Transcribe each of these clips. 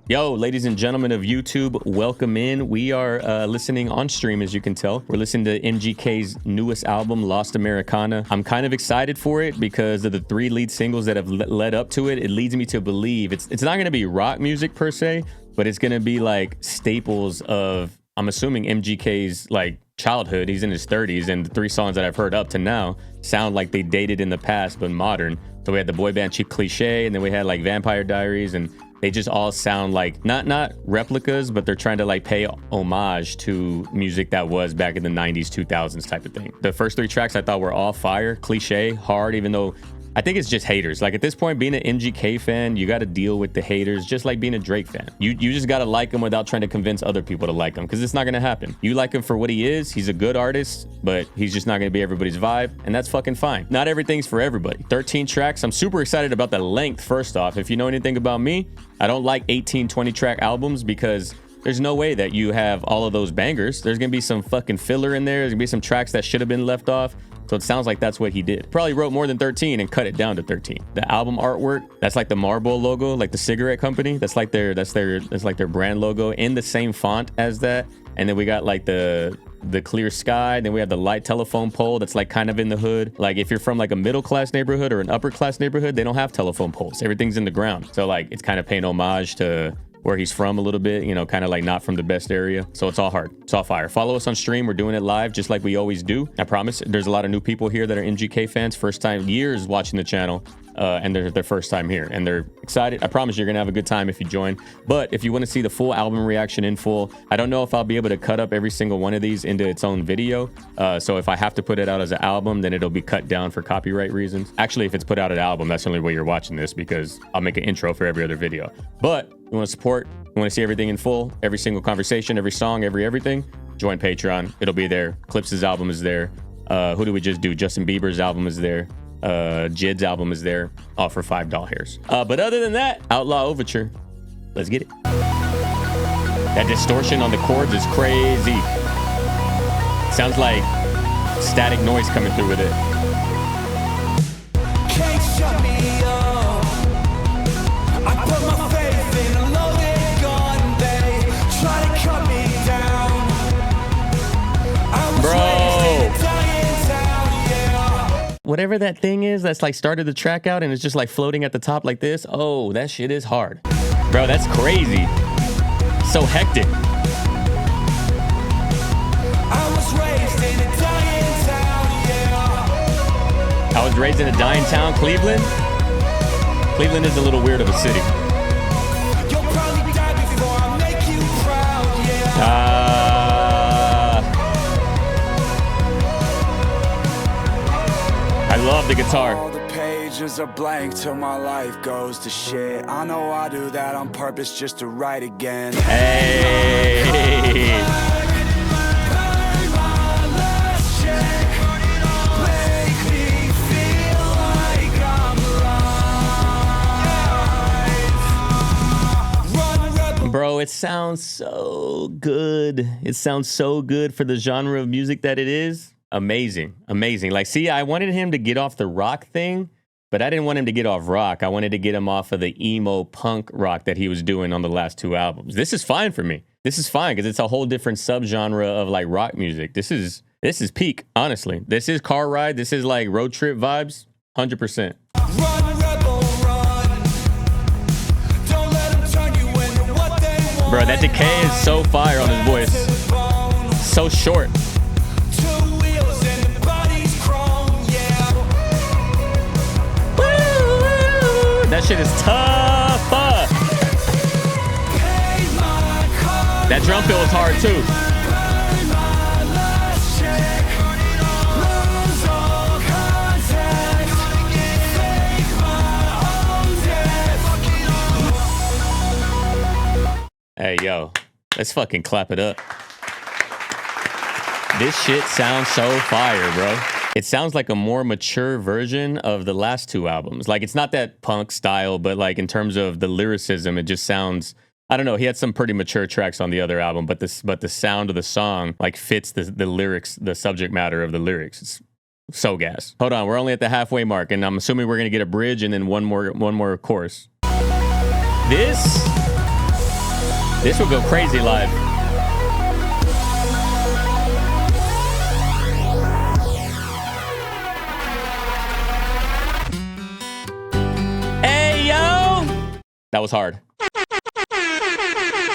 Yo, ladies and gentlemen of YouTube, welcome in. We are listening on stream, as you can tell. We're listening to MGK's newest album, Lost Americana. I'm kind of excited for it because of the 3 lead singles that have led up to it. It leads me to believe it's not going to be rock music per se, but it's going to be like staples of, I'm assuming, MGK's like childhood. He's in his 30s, and the 3 songs that I've heard up to now sound like they dated in the past but modern. So we had the boy band Cliche, and then we had like Vampire Diaries, and they just all sound like not replicas, but they're trying to like pay homage to music that was back in the 90s, 2000s type of thing. The first 3 tracks I thought were all fire, cliche, hard, even though I think it's just haters. Like at this point, being an MGK fan, you got to deal with the haters just like being a Drake fan. You just got to like him without trying to convince other people to like him, because it's not going to happen. You like him for what he is. He's a good artist, but he's just not going to be everybody's vibe, and that's fucking fine. Not everything's for everybody. 13 tracks. I'm super excited about the length, first off. If you know anything about me, I don't like 18, 20 track albums because there's no way that you have all of those bangers. There's going to be some fucking filler in there. There's going to be some tracks that should have been left off. So it sounds like that's what he did. Probably wrote more than 13 and cut it down to 13. The album artwork, that's like the Marlboro logo, like the cigarette company. That's like their brand logo in the same font as that. And then we got like the clear sky. Then we have the light telephone pole that's like kind of in the hood. Like if you're from like a middle class neighborhood or an upper class neighborhood, they don't have telephone poles. Everything's in the ground. So like it's kind of paying homage to where he's from a little bit, you know, kind of like not from the best area. So it's all hard. It's all fire. Follow us on stream. We're doing it live just like we always do. I promise. There's a lot of new people here that are MGK fans, first time, years watching the channel, and they're their first time here and they're excited. I promise you're gonna have a good time if you join. But if you want to see the full album reaction in full, I don't know if I'll be able to cut up every single one of these into its own video. So if I have to put it out as an album, then it'll be cut down for copyright reasons. Actually, if it's put out as an album, that's the only way you're watching this, because I'll make an intro for every other video. But you want to support, you want to see everything in full, every single conversation, every song, everything, join Patreon. It'll be there. Clips' album is there. Who do we just do? Justin Bieber's album is there. Jid's album is there, all for $5 hairs. But other than that, Outlaw Overture. Let's get it. That distortion on the chords is crazy. Sounds like static noise coming through with it. Can't shut me up. I put my faith in a loaded gun. They try to cut me down. I was raised in a dying town, yeah. Whatever that thing is that's like started the track out and it's just like floating at the top like this. Oh, that shit is hard. Bro, that's crazy. So hectic. I was raised in a dying town, yeah. I was raised in a dying town, Cleveland. Cleveland is a little weird of a city. You'll probably die before I make you proud, yeah. I love the guitar. All the pages are blank till my life goes to shit. I know I do that on purpose just to write again. Hey. Bro, it sounds so good. It sounds so good for the genre of music that it is. Amazing. Amazing. Like, see, I wanted him to get off the rock thing, but I didn't want him to get off rock. I wanted to get him off of the emo punk rock that he was doing on the last 2 albums. This is fine for me. This is fine because it's a whole different subgenre of like rock music. This is peak, honestly. This is car ride. This is like road trip vibes, 100%. Run, rebel, run. Don't let them turn you into what they want. Bro, that decay is so fire on his voice. So short. That shit is tough. That drum fill is hard too. Hey, yo, let's fucking clap it up. This shit sounds so fire, bro. It sounds like a more mature version of the last 2 albums. Like, it's not that punk style, but like in terms of the lyricism, it just sounds, I don't know. He had some pretty mature tracks on the other album, but the sound of the song like fits the lyrics, the subject matter of the lyrics. It's so gas. Hold on, we're only at the halfway mark, and I'm assuming we're gonna get a bridge and then one more chorus. This This would go crazy live. Hey, yo! That was hard.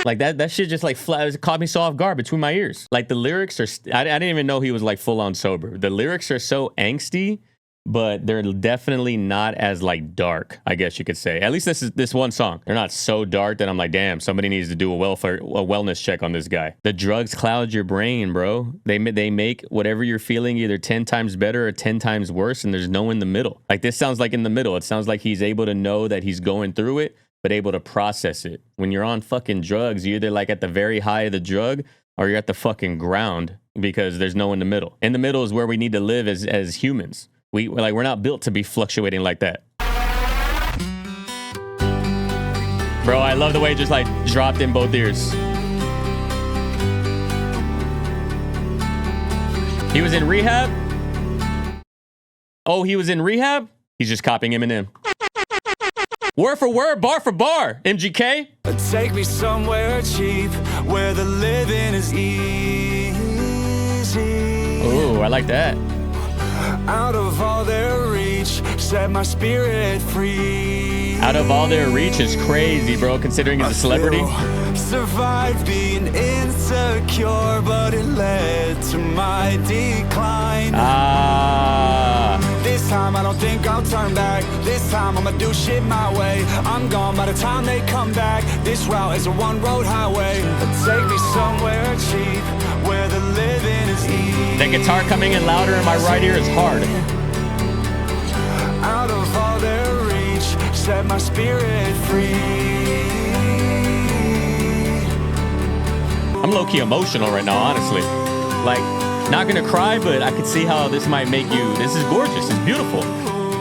Like that shit just like flat, it caught me so off guard between my ears. Like the lyrics are, I didn't even know he was like full on sober. The lyrics are so angsty, but they're definitely not as like dark, I guess you could say. At least this one song. They're not so dark that I'm like, damn, somebody needs to do a wellness check on this guy. The drugs cloud your brain, bro. They make whatever you're feeling either 10 times better or 10 times worse, and there's no in the middle. Like this sounds like in the middle. It sounds like he's able to know that he's going through it, but able to process it. When you're on fucking drugs, you're either like at the very high of the drug or you're at the fucking ground because there's no in the middle. In the middle is where we need to live as humans. We're not built to be fluctuating like that. Bro, I love the way it just like dropped in both ears. He was in rehab? Oh, he was in rehab? He's just copying Eminem. Word for word, bar for bar, MGK. Take me somewhere cheap where the living is easy. Oh, I like that. Out of all their reach, set my spirit free. Out of all their reach is crazy, bro, considering he's a celebrity. Survived being insecure, but it led to my decline. This time I don't think I'll turn back. This time I'ma do shit my way. I'm gone by the time they come back. This route is a one-road highway. Take me somewhere cheap where the living is easy. That guitar coming in louder in my right ear is hard. Out of all their reach, set my spirit free. I'm low-key emotional right now, honestly. Like, not gonna cry, but I could see how this might make you. This is gorgeous. It's beautiful.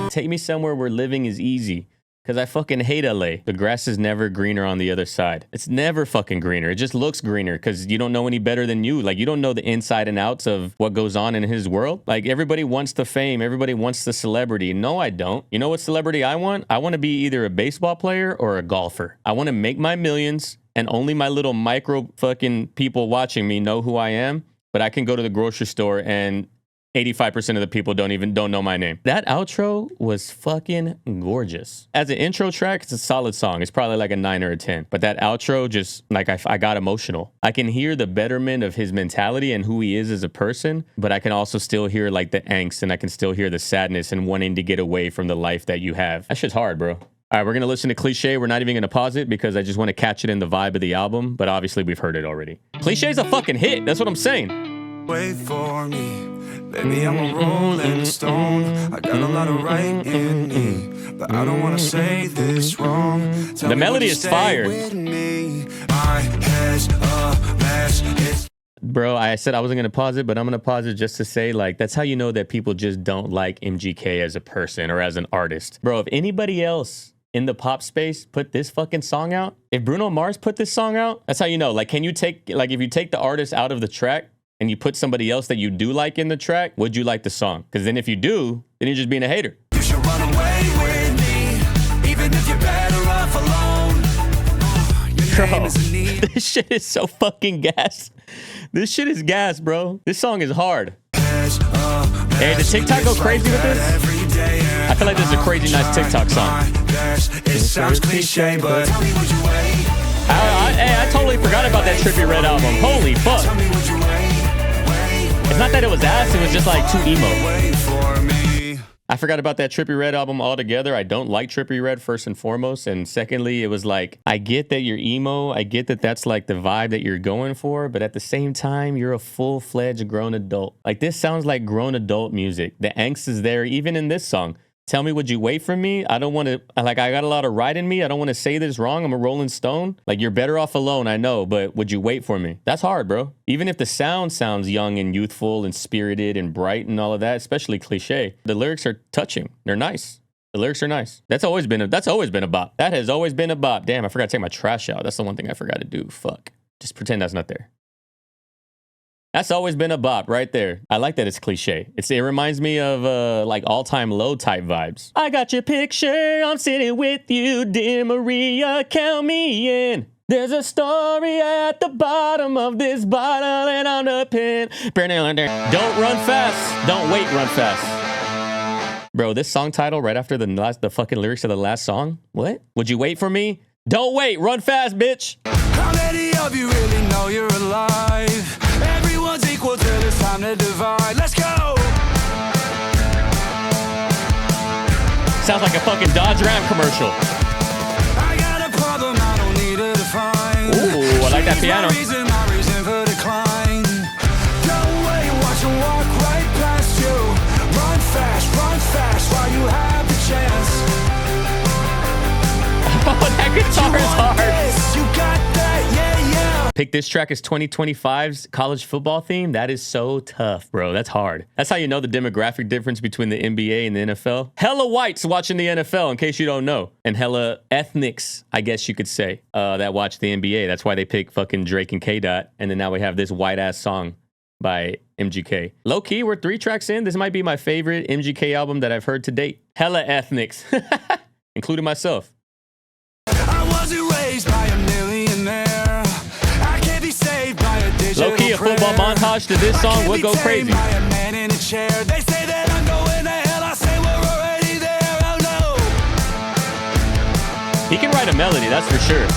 Take me somewhere where living is easy. Because I fucking hate LA. The grass is never greener on the other side. It's never fucking greener. It just looks greener because you don't know any better than you. Like, you don't know the inside and outs of what goes on in his world. Like, everybody wants the fame. Everybody wants the celebrity. No, I don't. You know what celebrity I want? I want to be either a baseball player or a golfer. I want to make my millions and only my little micro fucking people watching me know who I am. But I can go to the grocery store and 85% of the people don't know my name. That outro was fucking gorgeous. As an intro track, it's a solid song. It's probably like a 9 or a 10. But that outro just, like, I got emotional. I can hear the betterment of his mentality and who he is as a person, but I can also still hear like the angst, and I can still hear the sadness and wanting to get away from the life that you have. That shit's hard, bro. All right, we're going to listen to Cliche. We're not even going to pause it because I just want to catch it in the vibe of the album, but obviously we've heard it already. Cliche's a fucking hit. That's what I'm saying. Wait for me. Baby, I'm a rolling stone. I got a lot of right in me, but I don't want to say this wrong. The melody is fire. Bro, I said I wasn't going to pause it, but I'm going to pause it just to say, like, that's how you know that people just don't like MGK as a person or as an artist. Bro, if anybody else in the pop space put this fucking song out, if Bruno Mars put this song out, that's how you know. Like, can you take, like, if you take the artist out of the track and you put somebody else that you do like in the track, would you like the song? Because then if you do, then you're just being a hater. You should run away with me, even if you're better off alone. Your name is a need. This shit is so fucking gas. This shit is gas, bro. This song is hard. Hey, did TikTok go crazy with this? I feel like this is a crazy nice TikTok song. It sounds cliche, but tell me, would you wait? I totally forgot about that Trippie Redd album. Holy fuck. Tell me, would you wait? It's not that it was ass, it was just like too emo. Wait for me. I forgot about that Trippie Redd album altogether. I don't like Trippie Redd, first and foremost. And secondly, it was like, I get that you're emo. I get that that's like the vibe that you're going for. But at the same time, you're a full-fledged grown adult. Like, this sounds like grown adult music. The angst is there, even in this song. Tell me, would you wait for me? I don't want to, like, I got a lot of right in me. I don't want to say this wrong. I'm a Rolling Stone. Like, you're better off alone, I know, but would you wait for me? That's hard, bro. Even if the sound sounds young and youthful and spirited and bright and all of that, especially Cliche, the lyrics are touching. They're nice. The lyrics are nice. That's always been a bop. That has always been a bop. Damn, I forgot to take my trash out. That's the one thing I forgot to do. Fuck. Just pretend that's not there. That's always been a bop right there. I like that it's Cliche. It reminds me of like all-time low type vibes. I got your picture, I'm sitting with you, dear Maria, count me in. There's a story at the bottom of this bottle and on the pen. Don't run fast. Don't wait, run fast. Bro, this song title right after the fucking lyrics of the last song. What? Would you wait for me? Don't wait, run fast, bitch. How many of you really know you're alive? Everyone's equal till it's time to divide. Let's go! Sounds like a fucking Dodge Ram commercial. I got a problem I don't need to define. Ooh, I like that piano. My reason for decline. Don't wait, watch them walk right past you. Run fast while you have the chance. Oh, that guitar is hard. Yes, you got that, yeah. Pick this track as 2025's college football theme. That is so tough, bro. That's hard. That's how you know the demographic difference between the NBA and the NFL. Hella whites watching the NFL, in case you don't know. And hella ethnics, I guess you could say, that watch the NBA. That's why they pick fucking Drake and K-Dot. And then now we have this white-ass song by MGK. Low-key, we're 3 tracks in. This might be my favorite MGK album that I've heard to date. Hella ethnics, including myself. I wasn't raised by a millionaire. I can't be saved by a digital Low-key, a football montage to this song would go crazy. By a man in a chair. They say that I'm going to hell. I say we're already there. Oh no. He can write a melody, that's for sure.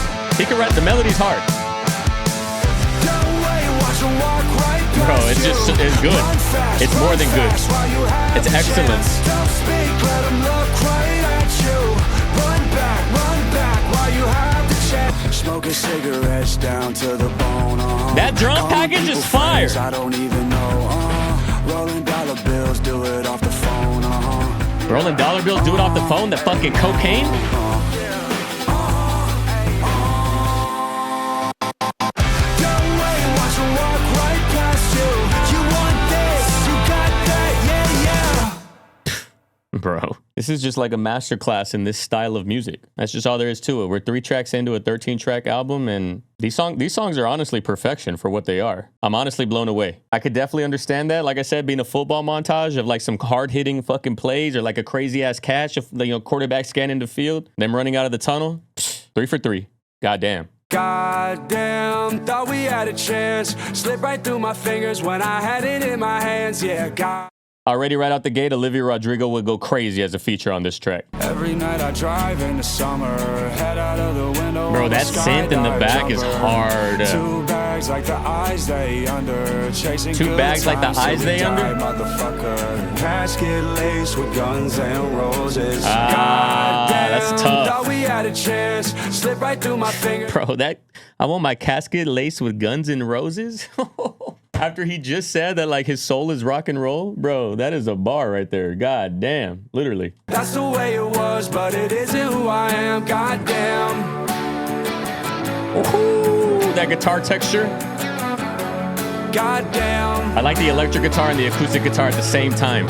He can write, the melody's hard. Don't wait, watch them walk right past Bro, it's just, it's good. It's more than good. It's excellent. Don't speak, let them look right at you. Run back while you have the chance. Smoking cigarettes down to the bone. That drum package is fire. I don't even know. Rolling dollar bills, do it off the phone. Rolling dollar bills, do it off the phone? That fucking cocaine? Don't wait, watch them walk right past you. You want this, you got that, yeah. Bro, this is just like a masterclass in this style of music. That's just all there is to it. We're 3 tracks into a 13-track album, and these songs are honestly perfection for what they are. I'm honestly blown away. I could definitely understand that. Like I said, being a football montage of like some hard-hitting fucking plays or like a crazy-ass catch of, you know, quarterback scanning the field, them running out of the tunnel. 3 for 3. Goddamn. Goddamn, thought we had a chance. Slipped right through my fingers when I had it in my hands. Yeah, God. Already right out the gate, Olivia Rodrigo would go crazy as a feature on this track. Every night I drive in the summer, head out of the window. Bro, that synth in the back is hard. 2 bags like the eyes they under, chasing 2 bags like the eyes they under? Motherfucker. Casket laced with guns and roses. That's tough. Thought we had a chance. Slip right through my fingers. Bro, I want my casket laced with guns and roses. After he just said that like his soul is rock and roll, bro, that is a bar right there. God damn, literally. That's the way it was, but it isn't who I am. God damn. Ooh, that guitar texture. God damn. I like the electric guitar and the acoustic guitar at the same time.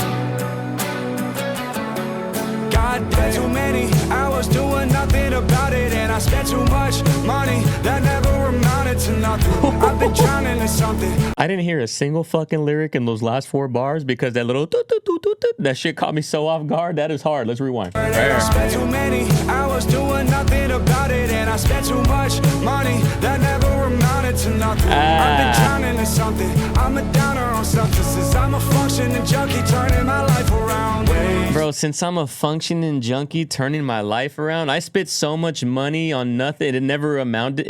God damn. Too many hours doing nothing about it, and I spent too much money that never amounted to nothing. I've been drowning in something. I didn't hear a single fucking lyric in those last 4 bars because that little toot, toot, toot, toot, toot, that shit caught me so off guard. That is hard. Let's rewind. I spent too many hours doing nothing about it, and I spent too much money that never amounted to nothing. I've been drowning in something. I'm a downer on substances. I'm a functioning junkie turning my life around. Bro, since I'm a functioning junkie turning my life around, I spent so much money on nothing. It never amounted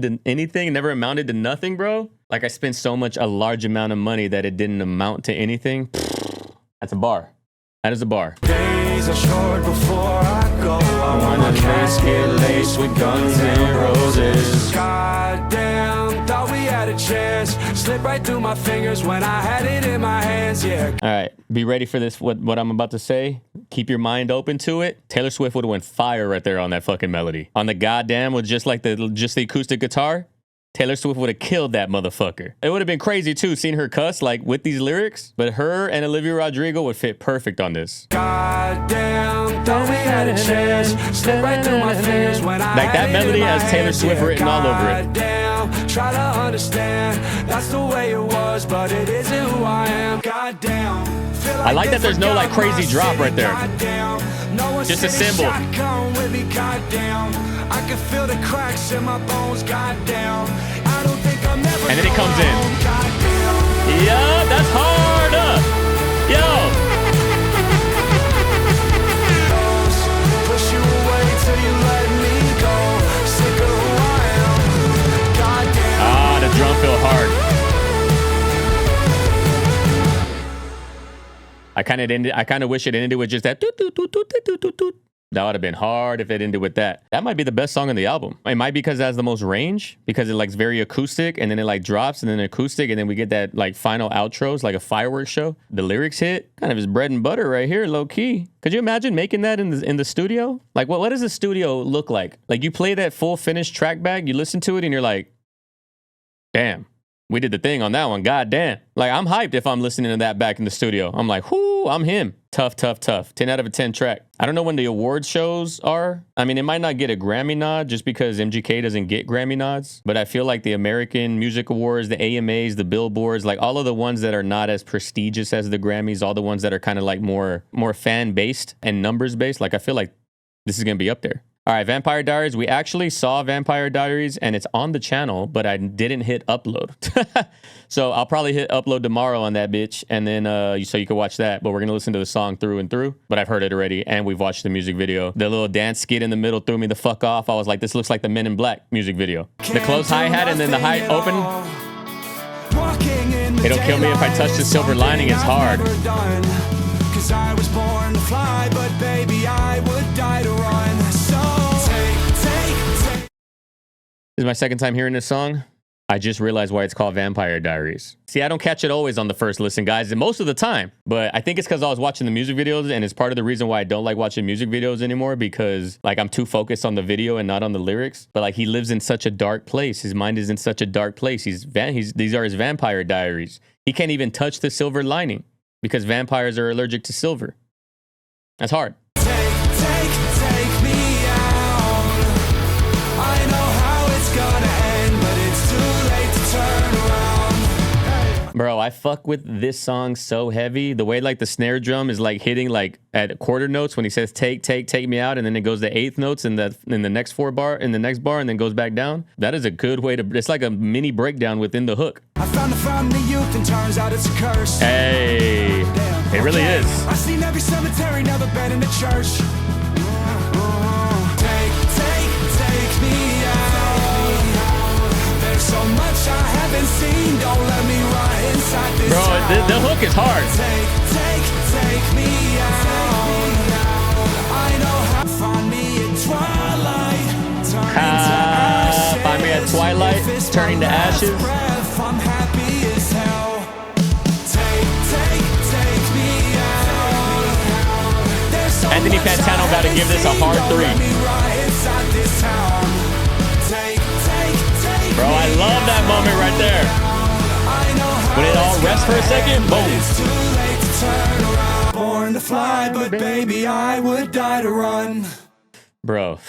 to anything. It never amounted to nothing, bro. Like I spent a large amount of money that it didn't amount to anything. That's a bar. That is a bar. Days are short before I go. I want a casket laced with guns and roses. Goddamn, thought we had a chance. Slipped right through my fingers when I had it in my hands. Yeah. All right, be ready for this. What I'm about to say. Keep your mind open to it. Taylor Swift would have went fire right there on that fucking melody. On the goddamn with just the acoustic guitar. Taylor Swift would have killed that motherfucker. It would have been crazy too, seeing her cuss like with these lyrics, but her and Olivia Rodrigo would fit perfect on this. Goddamn, thought we had a chance. Slip right through my fingers when I like that melody has Taylor Swift written all over it. Goddamn, try to understand. That's the way it was, but it isn't who I am. Goddamn. I like that there's no like crazy drop right there. Just a cymbal. I can feel the cracks in my bones, goddamn. I don't think I'm ever. And then it comes in. Goddamn. Yeah, that's hard. Yo. Push you away till you let me go. Sick of who I am. Goddamn. Ah, the drum feel hard. I kind of wish it ended with just that. Toot, toot, toot, toot, toot, toot, toot. That would have been hard if it ended with that. That might be the best song on the album. It might be because it has the most range, because it likes very acoustic, and then it like drops, and then acoustic, and then we get that like final outros, like a fireworks show. The lyrics hit, kind of his bread and butter right here, low key. Could you imagine making that in the studio? Like, what does a studio look like? Like, you play that full finished track back, you listen to it, and you're like, damn. We did the thing on that one. God damn. Like, I'm hyped if I'm listening to that back in the studio. I'm like, whoo, I'm him. Tough, tough, tough. 10 out of a 10 track. I don't know when the award shows are. I mean, it might not get a Grammy nod just because MGK doesn't get Grammy nods. But I feel like the American Music Awards, the AMAs, the Billboards, like all of the ones that are not as prestigious as the Grammys, all the ones that are kind of like more fan-based and numbers-based, like I feel like this is going to be up there. All right, Vampire Diaries. We actually saw Vampire Diaries, and it's on the channel, but I didn't hit upload. So I'll probably hit upload tomorrow on that bitch, and then so you can watch that. But we're going to listen to the song through and through. But I've heard it already, and we've watched the music video. The little dance skit in the middle threw me the fuck off. I was like, this looks like the Men in Black music video. The close hi-hat and then the high open. It'll kill me if I touch the silver lining. It's hard. Cause I was born to fly, but baby, I would die to run. So take. This is my second time hearing this song. I just realized why it's called Vampire Diaries. See, I don't catch it always on the first listen, guys, and most of the time. But I think it's because I was watching the music videos, and it's part of the reason why I don't like watching music videos anymore, because like I'm too focused on the video and not on the lyrics. But like he lives in such a dark place. His mind is in such a dark place. These are his vampire diaries. He can't even touch the silver lining because vampires are allergic to silver. That's hard. Take me out. I know how it's gonna end, but it's too late to turn around. Bro, I fuck with this song so heavy. The way like the snare drum is like hitting like at quarter notes when he says take me out, and then it goes to eighth notes in the next bar, and then goes back down. That is a good way to, it's like a mini breakdown within the hook. I found the fountain of youth, and turns out it's a curse. Hey, it really is. I've seen every cemetery, never been in a church. Take me out. There's so much I haven't seen. Don't let me rot inside this. Bro, the hook is hard. Take me out. I know how to find me at twilight. Find me at twilight, turning to ashes. I'm happy as hell. Take me out. There's so Anthony much Fantano I got to give this a hard haven't seen. Don't let 3. me ride inside this town. Take Bro, I love that moment right there. When it all rests for a second, boom. It's too late to turn around. Born to fly, but baby, I would die to run. Bro,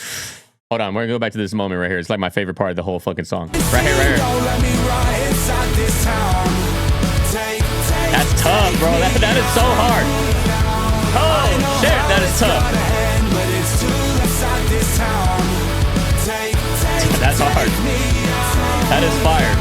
hold on. We're gonna go back to this moment right here. It's like my favorite part of the whole fucking song. Right here, right here. Don't let me ride inside this town. That's tough, bro. That is so hard. Oh shit, that is tough. That's hard. That is fire.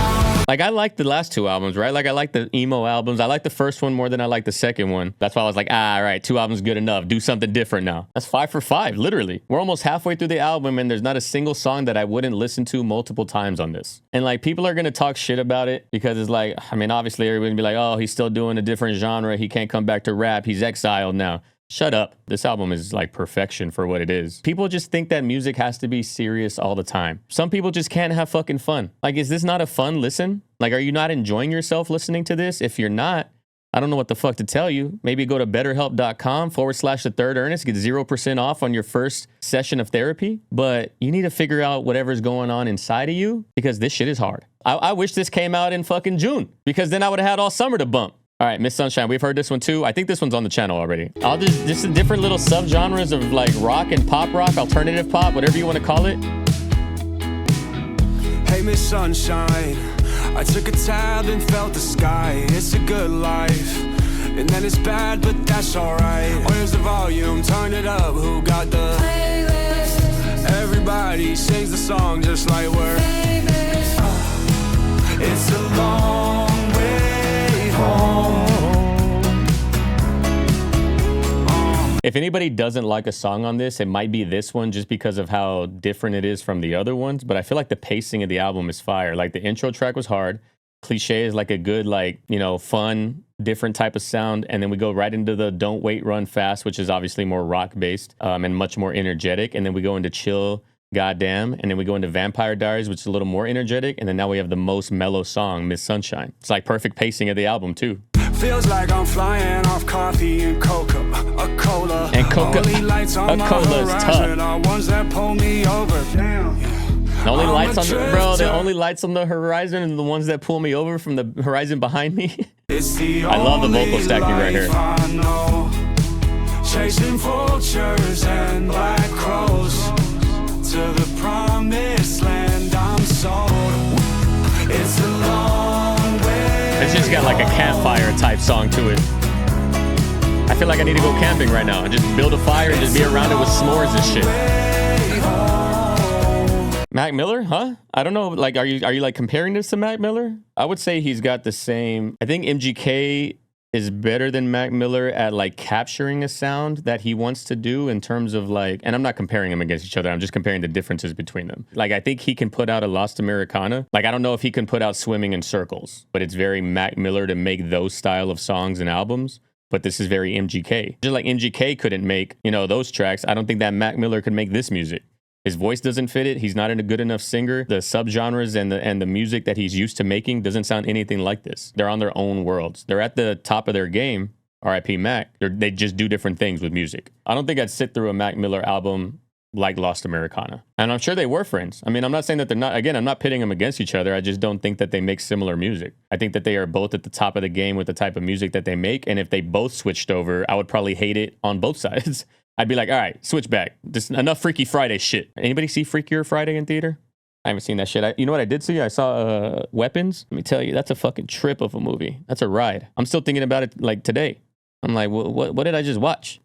Like, I like the last 2 albums, right? Like, I like the emo albums. I like the first one more than I like the second one. That's why I was like, all right, 2 albums good enough. Do something different now. That's 5 for 5, literally. We're almost halfway through the album, and there's not a single song that I wouldn't listen to multiple times on this. And, like, people are going to talk shit about it because it's like, I mean, obviously, everybody's going to be like, oh, he's still doing a different genre. He can't come back to rap. He's exiled now. Shut up. This album is like perfection for what it is. People just think that music has to be serious all the time. Some people just can't have fucking fun. Like, is this not a fun listen? Like, are you not enjoying yourself listening to this? If you're not, I don't know what the fuck to tell you. Maybe go to betterhelp.com/TheThirdErnest. Get 0% off on your first session of therapy. But you need to figure out whatever's going on inside of you, because this shit is hard. I wish this came out in fucking June, because then I would have had all summer to bump. All right, Miss Sunshine, we've heard this one too. I think this one's on the channel already. I'll just the different little subgenres of like rock and pop rock, alternative pop, whatever you want to call it. Hey, Miss Sunshine, I took a tab and felt the sky. It's a good life, and then it's bad, but that's alright. Where's the volume? Turn it up. Who got the playlist? Everybody Everybody sings the song just like we're famous. It's a long way home. If anybody doesn't like a song on this, it might be this one just because of how different it is from the other ones. But I feel like the pacing of the album is fire. Like the intro track was hard. Cliche is like a good, like, you know, fun, different type of sound. And then we go right into the Don't Wait, Run Fast, which is obviously more rock based and much more energetic. And then we go into Chill, Goddamn. And then we go into Vampire Diaries, which is a little more energetic. And then now we have the most mellow song, Miss Sunshine. It's like perfect pacing of the album too. Feels like I'm flying off coffee and coca, a cola. And coca, only lights on my horizon are ones that pull me over. Damn. The only lights on the, bro, the only lights on the horizon and the ones that pull me over from the horizon behind me. I love the vocal stacking right here. Chasing vultures and black crows to the promised land I'm sold. It's a long way. It's just got like a campfire type song to it. I feel like I need to go camping right now and just build a fire and just be around it with s'mores and shit. Mac Miller, huh? I don't know. Like, are you like comparing this to Mac Miller? I would say he's got the same. I think MGK is better than Mac Miller at like capturing a sound that he wants to do in terms of like, and I'm not comparing them against each other. I'm just comparing the differences between them. Like, I think he can put out a Lost Americana. Like, I don't know if he can put out Swimming in Circles, but it's very Mac Miller to make those style of songs and albums. But this is very MGK. Just like MGK couldn't make, you know, those tracks. I don't think that Mac Miller could make this music. His voice doesn't fit it. He's not a good enough singer. The subgenres and the music that he's used to making doesn't sound anything like this. They're on their own worlds. They're at the top of their game. R.I.P. Mac. They just do different things with music. I don't think I'd sit through a Mac Miller album like Lost Americana. And I'm sure they were friends. I mean, I'm not saying that they're not. Again, I'm not pitting them against each other. I just don't think that they make similar music. I think that they are both at the top of the game with the type of music that they make. And if they both switched over, I would probably hate it on both sides. I'd be like, all right, switch back. Just enough Freaky Friday shit. Anybody see Freakier Friday in theater? I haven't seen that shit. You know what I did see? I saw Weapons. Let me tell you, that's a fucking trip of a movie. That's a ride. I'm still thinking about it like today. I'm like, what did I just watch?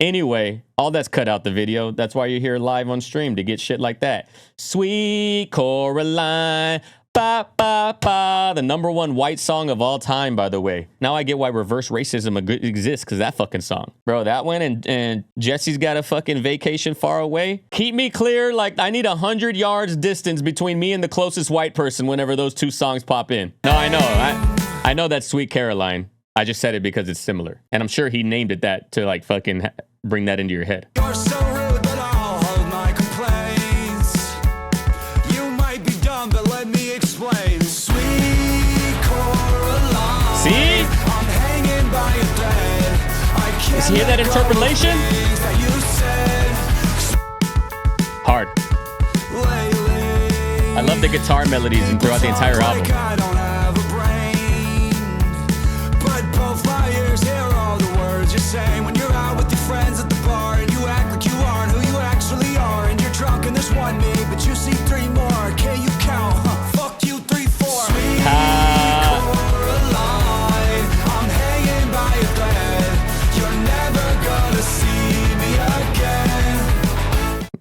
Anyway, all that's cut out the video. That's why you're here live on stream, to get shit like that. Sweet Coraline. Ba, ba, ba. The #1 white song of all time, by the way. Now I get why reverse racism exists, because that fucking song. Bro, that one and Jesse's Got a Fucking Vacation Far Away. Keep me clear, like I need 100 yards distance between me and the closest white person whenever those two songs pop in. No, I know. I know that's Sweet Caroline. I just said it because it's similar. And I'm sure he named it that to like fucking bring that into your head. You're so rude, but I'll hold my complaints. You might be dumb, but let me explain. Sweet Coraline. See? I'm hanging by a thread. I can't You hear that interpolation? that you said Hard. lately. I love the guitar melodies and throughout the entire album. I don't have a brain, but both my ears hear all the words you're saying when you're out with your friends at the bar and you act like you aren't who you actually are, and you're drunk and there's one me, but you see three more. Can you count? Fuck you, 3, 4. Sweet Coraline, I'm hanging by a thread. You're never gonna see me again.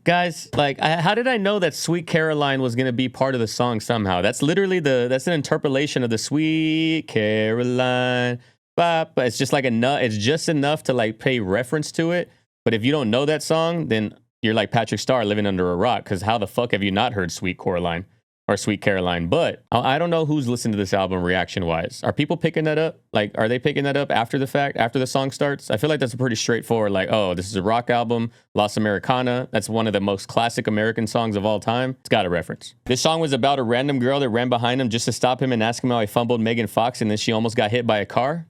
Guys, like, how did I know that Sweet Caroline was going to be part of the song somehow? That's literally that's an interpolation of the Sweet Caroline. But it's just like it's just enough to like pay reference to it. But if you don't know that song, then you're like Patrick Starr living under a rock, because how the fuck have you not heard Sweet Coraline or Sweet Caroline? But I don't know who's listened to this album reaction wise. Are people picking that up? Like, are they picking that up after the fact, after the song starts? I feel like that's a pretty straightforward, like, oh, this is a rock album, Lost Americana. That's one of the most classic American songs of all time. It's got a reference. This song was about a random girl that ran behind him just to stop him and ask him how he fumbled Megan Fox, and then she almost got hit by a car.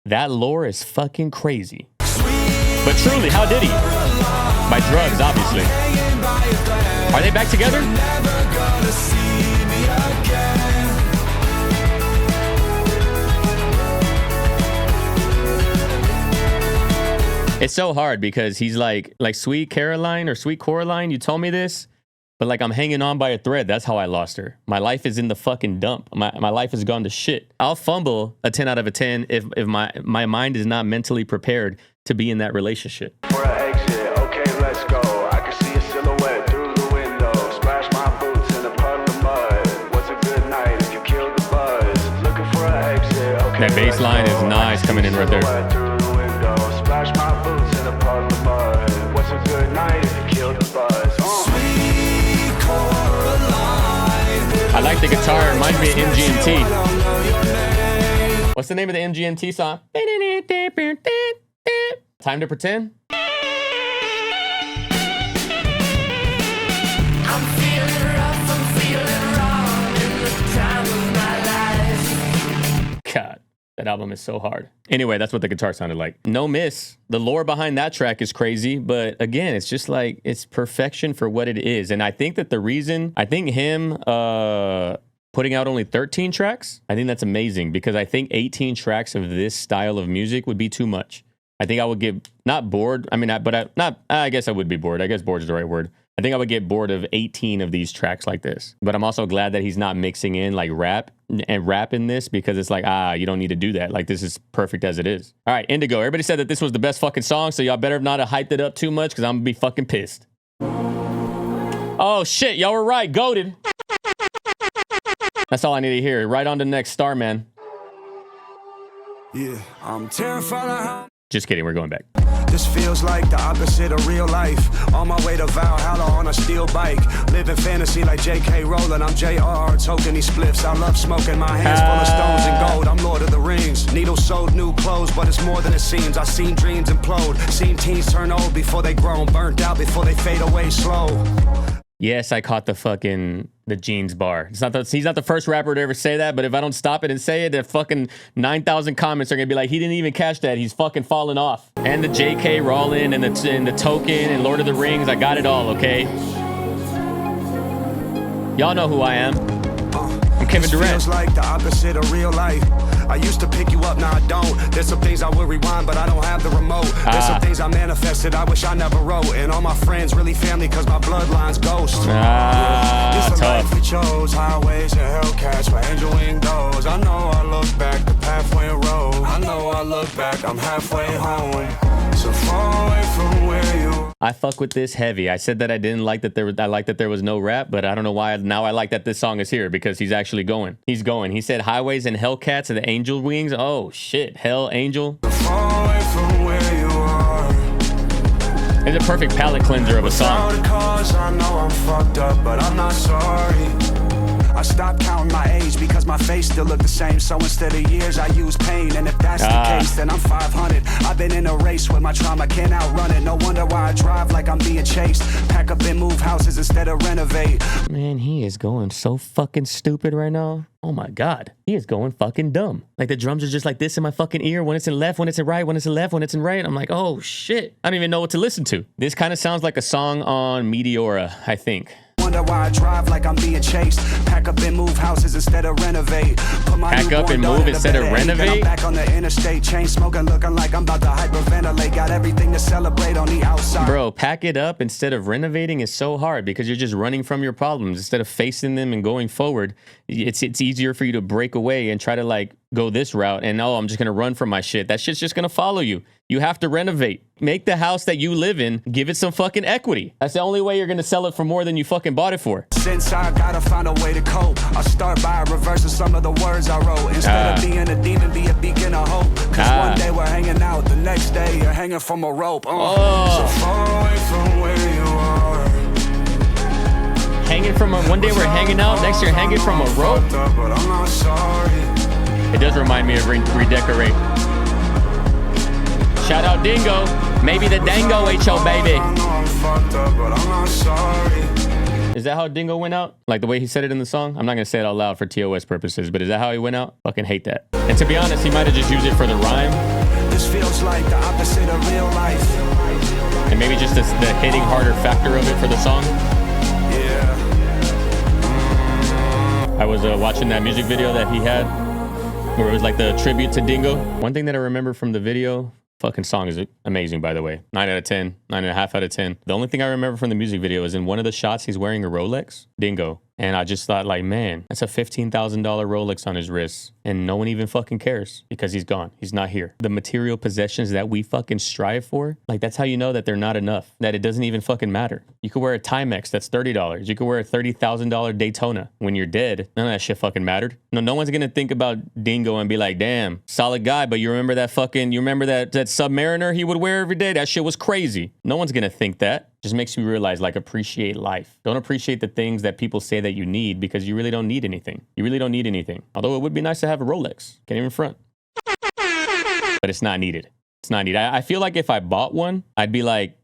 That lore is fucking crazy. But truly, how did he? By drugs, obviously. Are they back together? It's so hard because he's like Sweet Caroline or Sweet Coraline, you told me this, but like I'm hanging on by a thread. That's how I lost her. My life is in the fucking dump. My life has gone to shit. I'll fumble a 10 out of a 10 if my mind is not mentally prepared to be in that relationship. For an exit, okay, let's go. I can see a silhouette. That bass line is nice coming in right there. Splash my boots in a puddle of mud. What's a good night if you kill the buzz? Sweet Coraline. I like the guitar. It reminds me of MGMT. What's the name of the MGMT song? Time to Pretend? I'm feeling rough, I'm feeling wrong in the time of my life. God, that album is so hard. Anyway, that's what the guitar sounded like. No miss. The lore behind that track is crazy, but again, it's just like, it's perfection for what it is. And I think that the reason, I think him putting out only 13 tracks, I think that's amazing, because I think 18 tracks of this style of music would be too much. I think I would get, not bored, I mean, I guess I would be bored. I guess bored is the right word. I think I would get bored of 18 of these tracks like this. But I'm also glad that he's not mixing in like rap in this, because it's like, you don't need to do that. Like, this is perfect as it is. All right, Indigo. Everybody said that this was the best fucking song, so y'all better not have hyped it up too much, because I'm gonna be fucking pissed. Oh shit, y'all were right. Goated. That's all I need to hear. Right on to the next, Starman. Yeah, I'm terrified of how Just kidding, we're going back. this feels like the opposite of real life. On my way to Valhalla on a steel bike. Living fantasy like J.K. Rowling. I'm J.R. toking these spliffs. I love smoking. My hands full of stones and gold. I'm Lord of the Rings. Needles sewed new clothes, but it's more than it seems. I've seen dreams implode. Seen teens turn old before they grown. Burnt out before they fade away slow. Yes, I caught the jeans bar. He's not the first rapper to ever say that, but if I don't stop it and say it, the fucking 9,000 comments are gonna be like, he didn't even catch that. He's fucking falling off. And the J.K. Rowling and the token and Lord of the Rings, I got it all, okay? Y'all know who I am. I'm Kevin Durant. Feels like the opposite of real life. I used to pick you up, now I don't. There's some things I will rewind, but I don't have the remote. There's some things I manifested, I wish I never wrote. And all my friends really family, cause my bloodline's ghost. It's a Tough. life we chose, highways and hellcats where angel wing goes. I know I look back, the path went road. I know I look back, I'm halfway home. So far away from where you. I fuck with this heavy. I said that I didn't like that I liked that there was no rap, but I don't know why now I like that this song is here, because he's actually going. He's going. He said highways and hellcats and the angel wings. Oh shit, hell angel. So far away from where you are. It's a perfect palate cleanser of a song. Without a cause, I know I'm fucked up, but I'm not sorry. I stopped counting my age because my face still looked the same. So instead of years, I use pain. And if that's the case, then I'm 500. I've been in a race with my trauma, can't outrun it. No wonder why I drive like I'm being chased. Pack up and move houses instead of renovate. Man, he is going so fucking stupid right now. Oh my God. He is going fucking dumb. Like the drums are just like this in my fucking ear. When it's in left, when it's in right, when it's in left, when it's in right. I'm like, oh shit. I don't even know what to listen to. This kind of sounds like a song on Meteora, I think. Wonder why I drive like I'm being chased. Pack up and move houses instead of renovate. Pack up and move instead of renovate? I'm back on the interstate, chain smoking, looking like I'm about to hyperventilate. Got everything to celebrate on the outside. Bro, pack it up instead of renovating is so hard, because you're just running from your problems. Instead of facing them and going forward, it's easier for you to break away and try to like go this route. And I'm just going to run from my shit. That shit's just going to follow you. You have to renovate. Make the house that you live in, give it some fucking equity. That's the only way you're going to sell it for more than you fucking bought it for. Since I gotta find a way to cope, I start by reversing some of the words I wrote. Instead of being a demon, be a beacon of hope. Cause one day we're hanging out, the next day you're hanging from a rope. So far away from where you are. Hanging from one day we're hanging out, next you're hanging from a rope. But I'm not sorry. It does remind me of Redecorate. Shout out Dingo. Maybe the Dango H.O. baby. I know I'm fucked up, but I'm not sorry. Is that how Dingo went out? Like the way he said it in the song? I'm not going to say it out loud for TOS purposes, but is that how he went out? Fucking hate that. And to be honest, he might have just used it for the rhyme. This feels like the opposite of real life. And maybe just the hitting harder factor of it for the song. Yeah. I was watching that music video that he had where it was like the tribute to Dingo. One thing that I remember from the video, fucking song is amazing, by the way. 9 out of 10, 9.5 out of 10. The only thing I remember from the music video is in one of the shots, he's wearing a Rolex. Dingo. And I just thought like, man, that's a $15,000 Rolex on his wrist. And no one even fucking cares because he's gone. He's not here. The material possessions that we fucking strive for, like that's how you know that they're not enough, that it doesn't even fucking matter. You could wear a Timex that's $30. You could wear a $30,000 Daytona. When you're dead, none of that shit fucking mattered. No one's gonna think about Dingo and be like, damn, solid guy, but you remember that Submariner he would wear every day? That shit was crazy. No one's gonna think that. Just makes you realize, like, appreciate life. Don't appreciate the things that people say that you need because you really don't need anything. You really don't need anything. Although it would be nice to have a Rolex. Can't even front. But it's not needed. It's not needed. I feel like if I bought one, I'd be like,